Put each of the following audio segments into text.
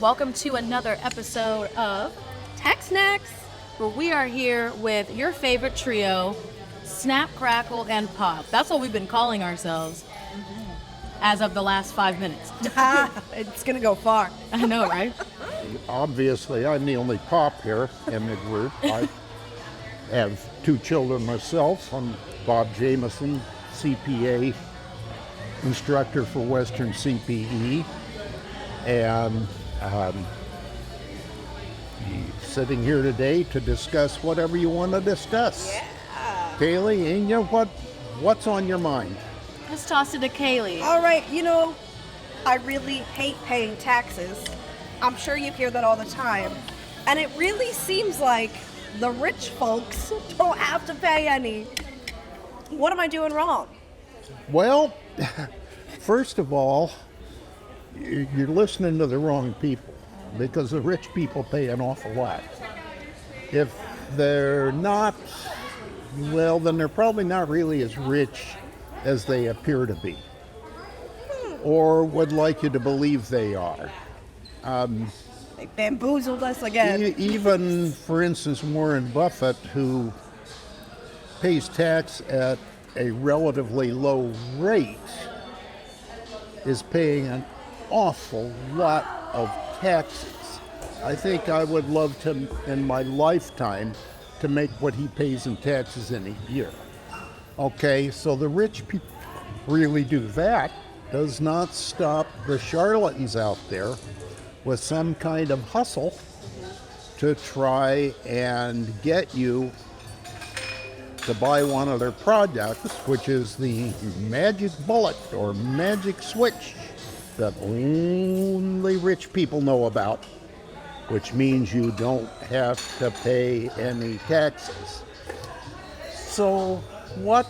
Welcome to another episode of TaxSnax. where we are here with your favorite trio, Snap, Crackle, and Pop. That's what we've been calling ourselves as of the last 5 minutes. It's going to go far. I know, right? Obviously, I'm the only pop here in the group. I have two children myself. I'm Bob Jamison, CPA instructor for Western CPE, and sitting here today to discuss whatever you want to discuss. Yeah. Kaylee, what's on your mind? Let's toss it to Kaylee. All right, I really hate paying taxes. I'm sure you hear that all the time. And it really seems like the rich folks don't have to pay any. What am I doing wrong? Well, first of all, you're listening to the wrong people, because the rich people pay an awful lot. If they're not, well, then they're probably not really as rich as they appear to be, or would like you to believe they are. They bamboozled us again. Even, for instance, Warren Buffett, who pays tax at a relatively low rate, is paying an awful lot of taxes. I think I would love to, in my lifetime, to make what he pays in taxes in a year. Okay, so the rich people really do that. Does not stop the charlatans out there with some kind of hustle to try and get you to buy one of their products, which is the magic bullet or magic switch that only rich people know about, which means you don't have to pay any taxes. So what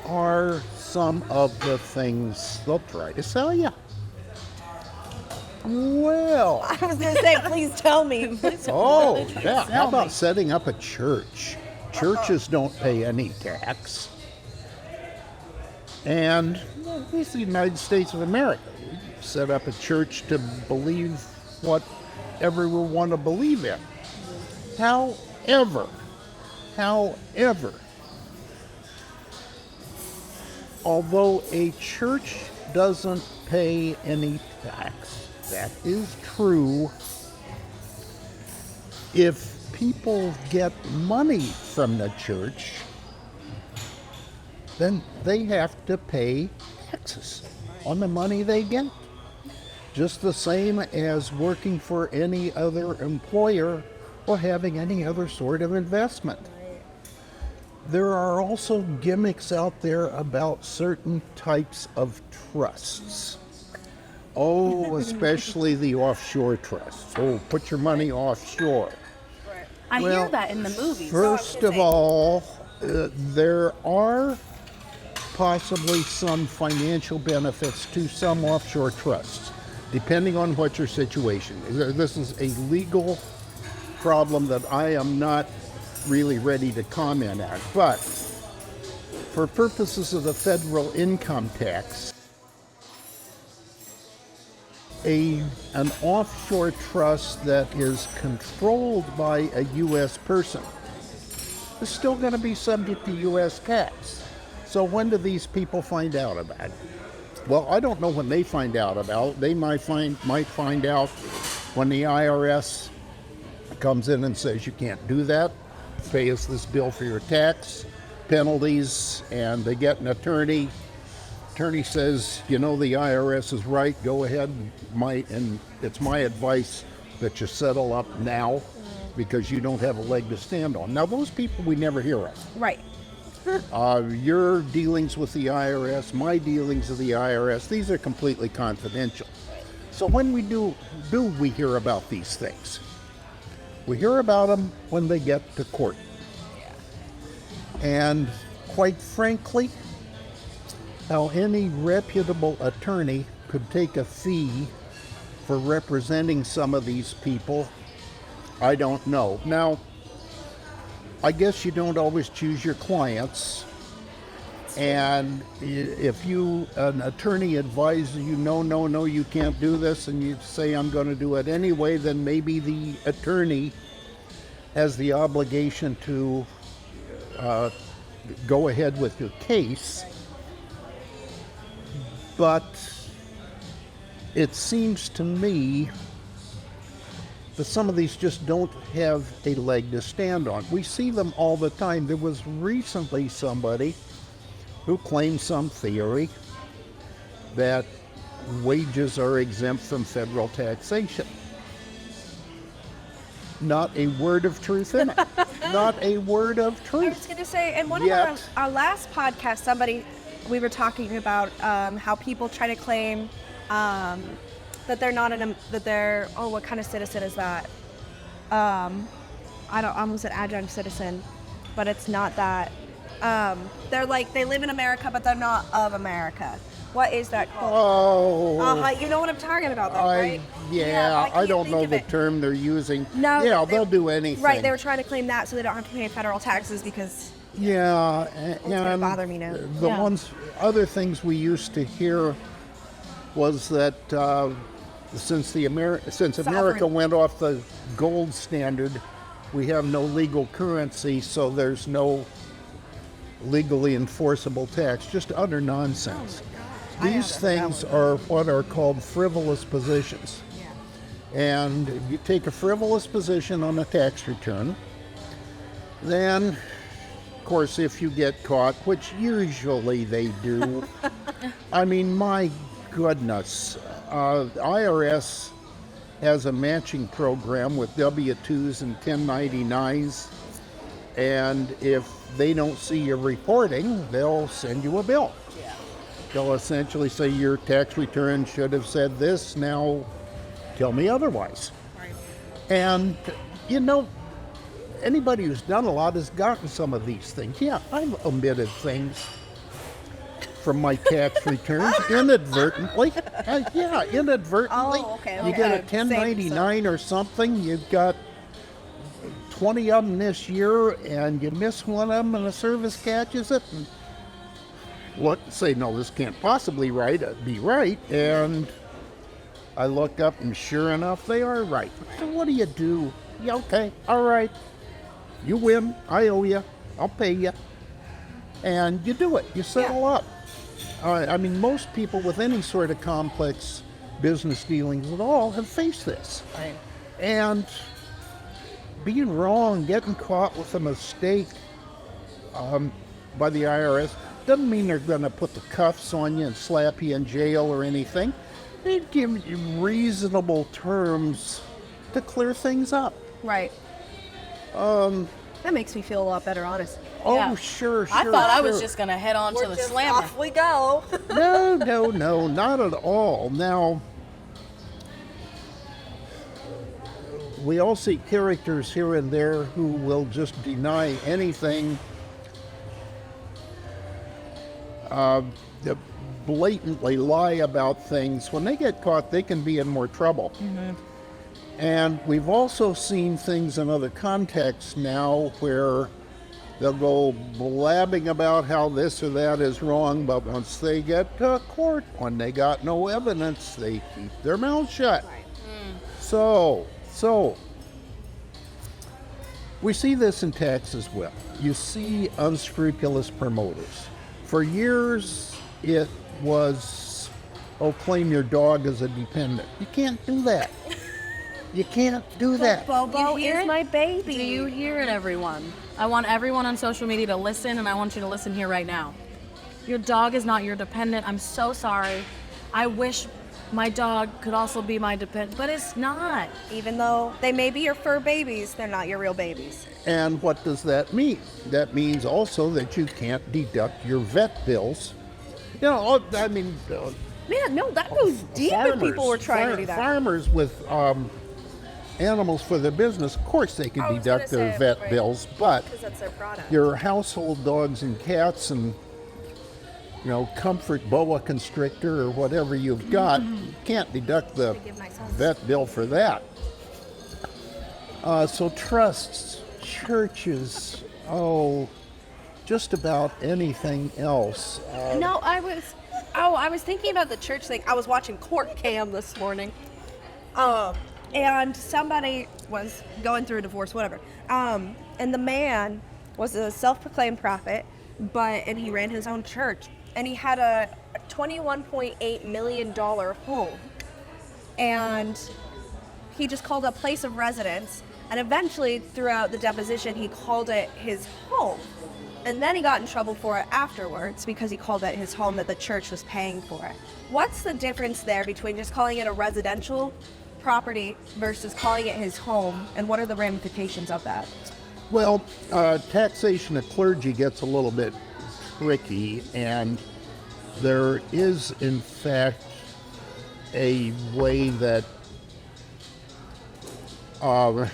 are some of the things they'll try to sell you? Well, I was going to say, please tell me. oh yeah, how about setting up a church? Churches don't pay any tax. And well, this is the United States of America. We set up a church to believe whatever we want to believe in. However, although a church doesn't pay any tax, that is true. If people get money from the church, then they have to pay taxes on the money they get. Just the same as working for any other employer or having any other sort of investment. There are also gimmicks out there about certain types of trusts. Oh, especially the offshore trusts. Oh, put your money offshore. I hear that in the movies. First of all, there are possibly some financial benefits to some offshore trusts, depending on what your situation is. This is a legal problem that I am not really ready to comment on, but for purposes of the federal income tax, an offshore trust that is controlled by a U.S. person is still going to be subject to U.S. tax. So when do these people find out about it? Well, I don't know when they find out about it. They might find out when the IRS comes in and says you can't do that. Pay us this bill for your tax penalties, and they get an attorney. Attorney says, the IRS is right, go ahead, and it's my advice that you settle up now because you don't have a leg to stand on. Now, those people we never hear of. Right. Your dealings with the IRS, my dealings with the IRS, these are completely confidential. So when we do we hear about these things? We hear about them when they get to court. And quite frankly, how any reputable attorney could take a fee for representing some of these people, I don't know. Now, I guess you don't always choose your clients. And if an attorney advises you, no, you can't do this, and you say, I'm going to do it anyway, then maybe the attorney has the obligation to go ahead with your case. But it seems to me that some of these just don't have a leg to stand on. We see them all the time. There was recently somebody who claimed some theory that wages are exempt from federal taxation. Not a word of truth in it. Not a word of truth. I was going to say, in one of our last podcasts, we were talking about how people try to claim that they're not what kind of citizen is that? I almost said adjunct citizen, but it's not that. They're like, they live in America, but they're not of America. What is that called? Oh. You know what I'm talking about, though, right? Yeah, I don't know the term they're using. No. Yeah, they'll do anything. Right, they were trying to claim that so they don't have to pay federal taxes because... Yeah, it's going to bother me now. Other things we used to hear was that since America went off the gold standard, we have no legal currency, so there's no legally enforceable tax. Just utter nonsense. These things are what are called frivolous positions. And if you take a frivolous position on a tax return, then, of course, if you get caught, which usually they do, I mean, my goodness, IRS has a matching program with W-2s and 1099s, and if they don't see your reporting, they'll send you a bill. They'll essentially say your tax return should have said this, now tell me otherwise. Right. And, anybody who's done a lot has gotten some of these things. Yeah, I've omitted things from my tax returns inadvertently. Inadvertently. Oh, okay. You get a 1099 or something, you've got 20 of them this year, and you miss one of them, and the service catches it, and say, no, this can't possibly be right, and I look up, and sure enough, they are right. So what do you do? Yeah, okay, all right, you win, I owe you, I'll pay you, and you do it, you settle up. I mean, most people with any sort of complex business dealings at all have faced this. Right. And being wrong, getting caught with a mistake by the IRS doesn't mean they're going to put the cuffs on you and slap you in jail or anything. They give you reasonable terms to clear things up. Right. That makes me feel a lot better, honestly. Oh, Yeah. sure. I thought I was just going to head on to the slammer. Off we go. No, not at all. Now, we all see characters here and there who will just deny anything, blatantly lie about things. When they get caught, they can be in more trouble. Mm-hmm. And we've also seen things in other contexts now where they'll go blabbing about how this or that is wrong, but once they get to court, when they got no evidence, they keep their mouth shut. Right. So, we see this in tax as well. You see unscrupulous promoters. For years, it was, claim your dog as a dependent. You can't do that. You can't do that. Bobo is my baby. Do you hear it, everyone? I want everyone on social media to listen, and I want you to listen here right now. Your dog is not your dependent. I'm so sorry. I wish my dog could also be my dependent, but it's not. Even though they may be your fur babies, they're not your real babies. And what does that mean? That means also that you can't deduct your vet bills. I mean... Man, no, that goes deep if people were trying to do that. Farmers with animals for their business, of course they can deduct their vet bills, but because that's their product. Your household dogs and cats and comfort boa constrictor or whatever you've got, you can't deduct the vet bill for that. So trusts, churches, just about anything else. No, I was thinking about the church thing. I was watching Court Cam this morning. And somebody was going through a divorce, whatever. And the man was a self-proclaimed prophet, and he ran his own church. And he had a $21.8 million home. And he just called it a place of residence. And eventually, throughout the deposition, he called it his home. And then he got in trouble for it afterwards because he called it his home that the church was paying for it. What's the difference there between just calling it a residential property versus calling it his home, and what are the ramifications of that? Well, taxation of clergy gets a little bit tricky, and there is, in fact, a way that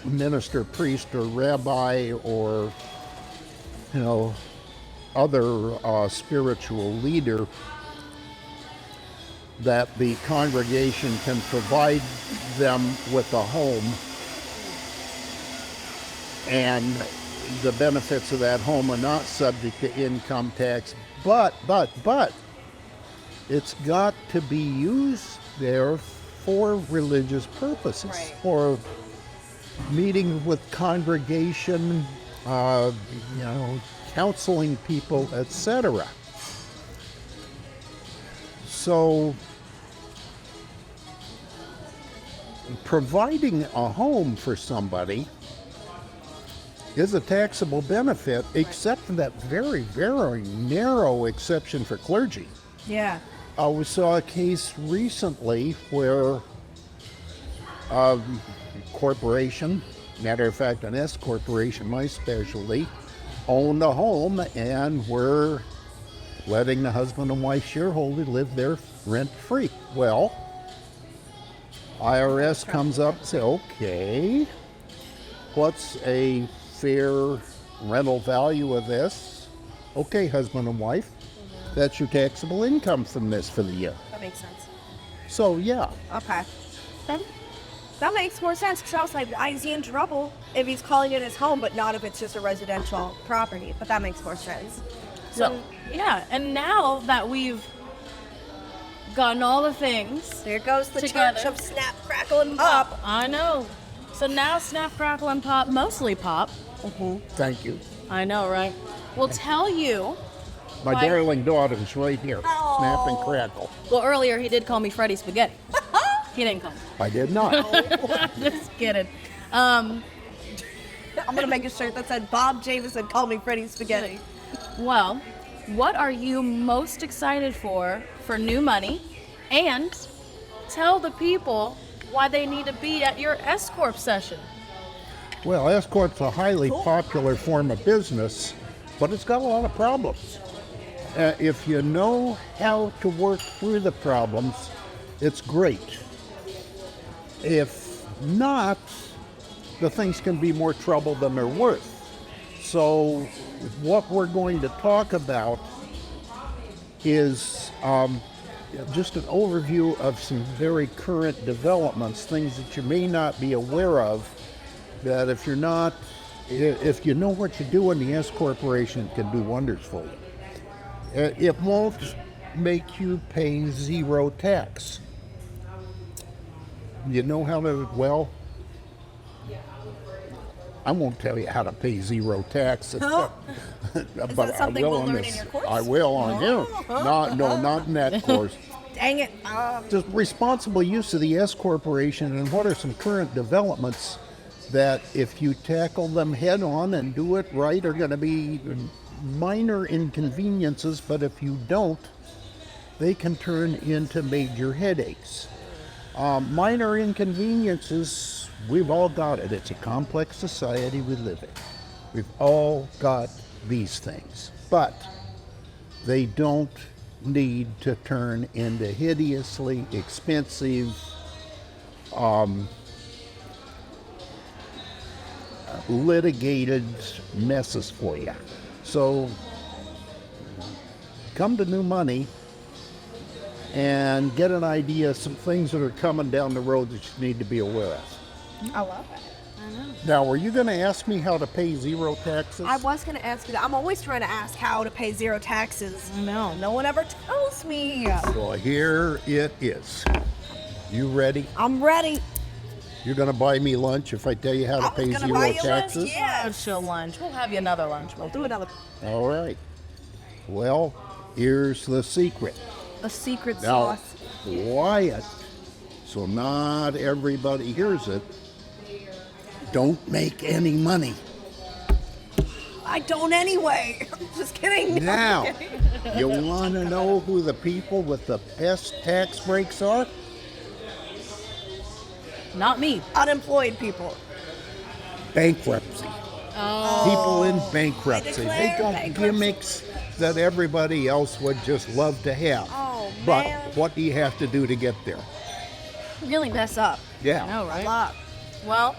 minister, priest, or rabbi, or other spiritual leader, that the congregation can provide them with a home, and the benefits of that home are not subject to income tax, but it's got to be used there for religious purposes, Right. for meeting with congregation, counseling people, etc. So providing a home for somebody is a taxable benefit, except for that very, very narrow exception for clergy. Yeah. We saw a case recently where a corporation, matter of fact, an S corporation, my specialty, owned a home and were letting the husband and wife shareholder live there rent-free. Well, IRS comes up and says, okay, what's a fair rental value of this? Okay, husband and wife, that's your taxable income from this for the year. That makes sense. So, yeah. Okay. That makes more sense, because I was like, is he in trouble if he's calling it his home, but not if it's just a residential property? But that makes more sense. So, yeah, and now that we've gotten all the things There goes the together. church of Snap, Crackle, and Pop. I know. So now Snap, Crackle, and Pop, mostly Pop, Thank you. I know, right? Will tell you. My Why- darling daughter's right here. Aw. Snap and crackle. Well, earlier he did call me Freddy Spaghetti. He didn't call me. I did not. Just kidding. I'm going to make a shirt that said, Bob Jamison, call me Freddy Spaghetti. Well, what are you most excited for new money? And tell the people why they need to be at your S-Corp session. Well, S-Corp's a highly popular form of business, but it's got a lot of problems. If you know how to work through the problems, it's great. If not, the things can be more trouble than they're worth. So what we're going to talk about is just an overview of some very current developments, things that you may not be aware of, that if you know what you do in the S Corporation, it can do wonders for you. It won't make you pay zero tax. You know how to, well, I won't tell you how to pay zero tax. Huh? But that something I will we'll on learn this. in your course? I will on you. Not in that course. Dang it. Just responsible use of the S Corporation, and what are some current developments that, if you tackle them head on and do it right, are going to be minor inconveniences, but if you don't, they can turn into major headaches. Minor inconveniences, we've all got it. It's a complex society we live in. We've all got these things, but they don't need to turn into hideously expensive litigated messes for you. So come to New Money and get an idea of some things that are coming down the road that you need to be aware of. I love it. I know. Now, were you going to ask me how to pay zero taxes? I was going to ask you that. I'm always trying to ask how to pay zero taxes. I know. No one ever tells me. Well, here it is. You ready? I'm ready. You're going to buy me lunch if I tell you how to pay gonna zero buy you lunch, taxes? yeah. Let's show lunch. We'll have you another lunch. We'll do another. All right. Well, here's the secret. A secret Now, sauce. quiet, so not everybody hears it. Don't make any money. I don't anyway. Just kidding. Now, you want to know who the people with the best tax breaks are? Not me. Unemployed people. Bankruptcy. Oh. People in bankruptcy. They declare got bankruptcy. gimmicks that everybody else would just love to have. Oh, But man. what do you have to do to get there? Really mess up. Yeah. I know, A right? lot. Well,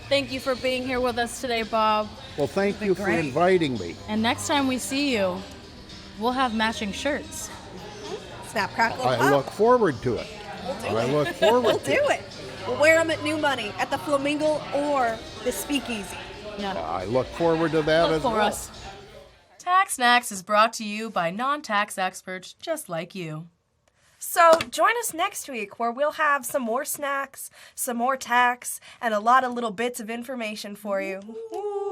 thank you for being here with us today, Bob. Well, thank you for great. inviting me. And next time we see you, we'll have matching shirts. Snap, crackle, I pop. look forward to it. I look forward We'll to do it. We'll wear them at New Money, at the Flamingo, or the Speakeasy. Yeah. I look forward to that Look as for well. us. TaxSnax is brought to you by non-tax experts just like you. So join us next week where we'll have some more snacks, some more tax, and a lot of little bits of information for you. Ooh.